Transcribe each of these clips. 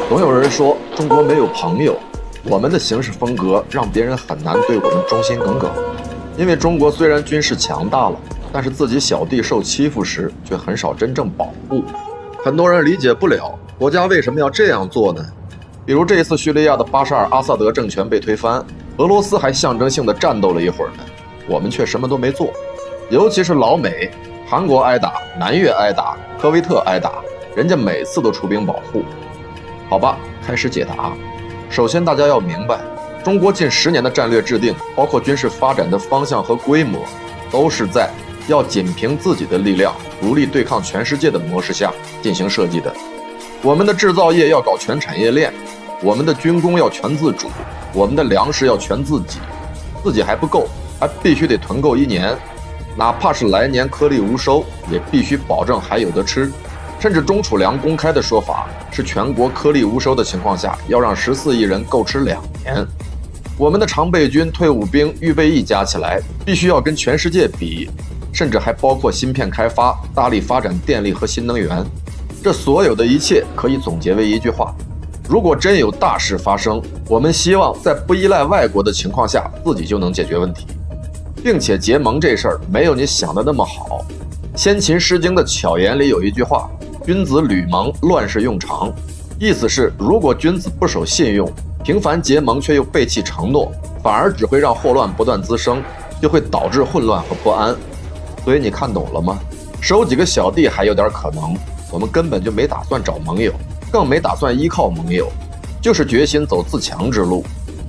总有人说中国没有朋友，我们的行事风格让别人很难对我们忠心耿耿。因为中国虽然军事强大了，但是自己小弟受欺负时却很少真正保护。很多人理解不了国家为什么要这样做呢？比如这一次叙利亚的巴沙尔·阿萨德政权被推翻，俄罗斯还象征性的战斗了一会儿呢，我们却什么都没做。尤其是老美，韩国挨打，南越挨打，科威特挨打，人家每次都出兵保护。好吧，开始解答。首先，大家要明白，中国近10年的战略制定，包括军事发展的方向和规模，都是在要仅凭自己的力量，独立对抗全世界的模式下进行设计的。我们的制造业要搞全产业链，我们的军工要全自主，我们的粮食要全自己，自己还不够，还必须得囤够1年，哪怕是来年颗粒无收，也必须保证还有得吃。甚至中储粮公开的说法是，全国颗粒无收的情况下，要让14亿人够吃2年。我们的常备军、退伍兵、预备役加起来，必须要跟全世界比，甚至还包括芯片开发，大力发展电力和新能源。这所有的一切可以总结为一句话：如果真有大事发生，我们希望在不依赖外国的情况下，自己就能解决问题。并且结盟这事儿没有你想的那么好。先秦《诗经》的巧言里有一句话：君子履盟，乱世用常。意思是，如果君子不守信用，频繁结盟却又背弃承诺，反而只会让祸乱不断滋生，就会导致混乱和不安。所以你看懂了吗？收几个小弟还有点可能，我们根本就没打算找盟友，更没打算依靠盟友，就是决心走自强之路。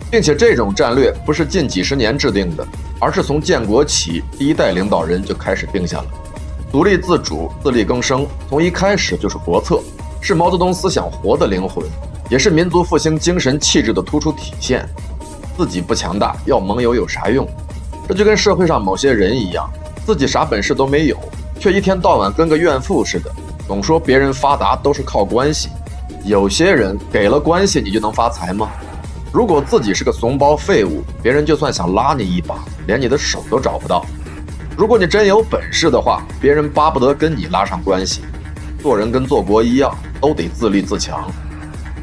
并且这种战略不是近几十年制定的，而是从建国起第一代领导人就开始定下了。独立自主、自力更生，从一开始就是国策，是毛泽东思想活的灵魂，也是民族复兴精神气质的突出体现。自己不强大，要盟友有啥用？这就跟社会上某些人一样，自己啥本事都没有，却一天到晚跟个怨妇似的，总说别人发达都是靠关系。有些人给了关系，你就能发财吗？如果自己是个怂包废物，别人就算想拉你一把，连你的手都找不到。如果你真有本事的话，别人巴不得跟你拉上关系。做人跟做国一样，都得自立自强。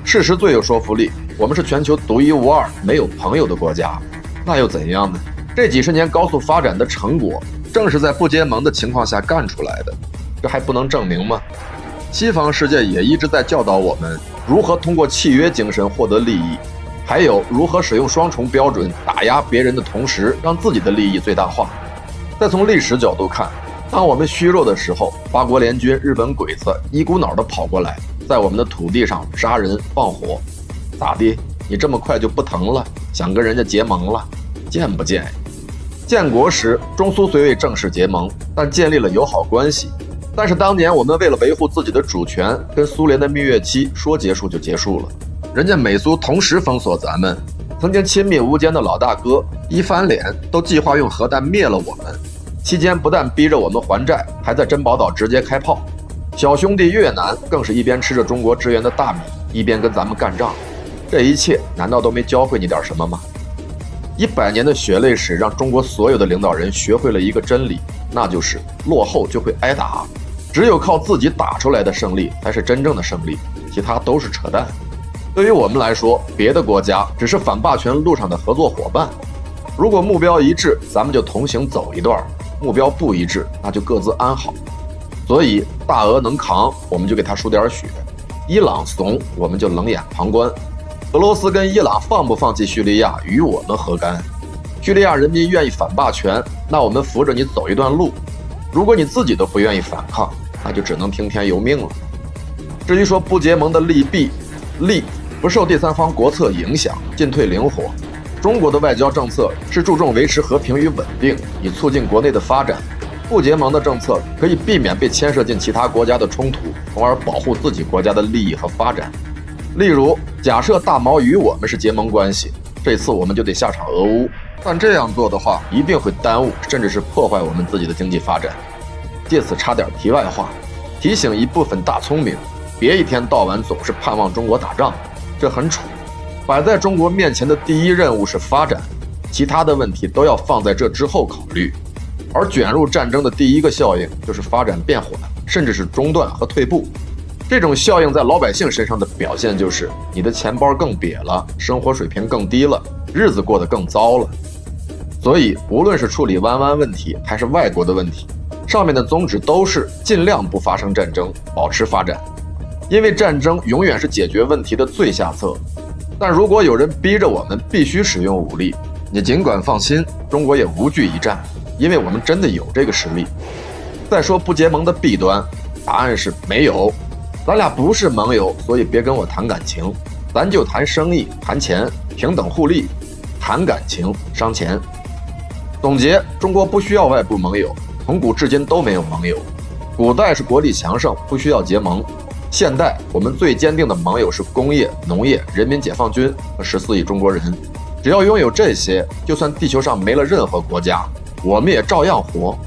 事实最有说服力，我们是全球独一无二、没有朋友的国家，那又怎样呢？这几十年高速发展的成果，正是在不结盟的情况下干出来的，这还不能证明吗？西方世界也一直在教导我们如何通过契约精神获得利益，还有如何使用双重标准打压别人的同时，让自己的利益最大化。再从历史角度看，当我们虚弱的时候，八国联军、日本鬼子一股脑的跑过来，在我们的土地上杀人放火，咋地？你这么快就不疼了？想跟人家结盟了？见不见？建国时，中苏虽未正式结盟，但建立了友好关系。但是当年我们为了维护自己的主权，跟苏联的蜜月期说结束就结束了。人家美苏同时封锁咱们，曾经亲密无间的老大哥一翻脸都计划用核弹灭了我们。期间不但逼着我们还债，还在珍宝岛直接开炮。小兄弟越南更是一边吃着中国支援的大米，一边跟咱们干仗。这一切难道都没教会你点什么吗？100年的血泪史让中国所有的领导人学会了一个真理，那就是落后就会挨打，只有靠自己打出来的胜利才是真正的胜利，其他都是扯淡。对于我们来说，别的国家只是反霸权路上的合作伙伴。如果目标一致，咱们就同行走一段；目标不一致，那就各自安好。所以大俄能扛，我们就给他输点血；伊朗怂，我们就冷眼旁观。俄罗斯跟伊朗放不放弃叙利亚，与我们何干？叙利亚人民愿意反霸权，那我们扶着你走一段路；如果你自己都不愿意反抗，那就只能听天由命了。至于说不结盟的利弊，利不受第三方国策影响，进退灵活。中国的外交政策是注重维持和平与稳定，以促进国内的发展。不结盟的政策可以避免被牵涉进其他国家的冲突，从而保护自己国家的利益和发展。例如，假设大毛与我们是结盟关系，这次我们就得下场俄乌，但这样做的话，一定会耽误甚至是破坏我们自己的经济发展。借此插点题外话，提醒一部分大聪明，别一天到晚总是盼望中国打仗，这很蠢。摆在中国面前的第一任务是发展，其他的问题都要放在这之后考虑。而卷入战争的第一个效应就是发展变缓，甚至是中断和退步。这种效应在老百姓身上的表现就是，你的钱包更瘪了，生活水平更低了，日子过得更糟了。所以，无论是处理湾湾问题，还是外国的问题，上面的宗旨都是尽量不发生战争，保持发展。因为战争永远是解决问题的最下策。但如果有人逼着我们必须使用武力，你尽管放心，中国也无惧一战，因为我们真的有这个实力。再说不结盟的弊端，答案是没有。咱俩不是盟友，所以别跟我谈感情，咱就谈生意、谈钱，平等互利。谈感情伤钱。总结：中国不需要外部盟友，从古至今都没有盟友。古代是国力强盛，不需要结盟。现代我们最坚定的盟友是工业、农业、人民解放军和14亿中国人。只要拥有这些，就算地球上没了任何国家，我们也照样活。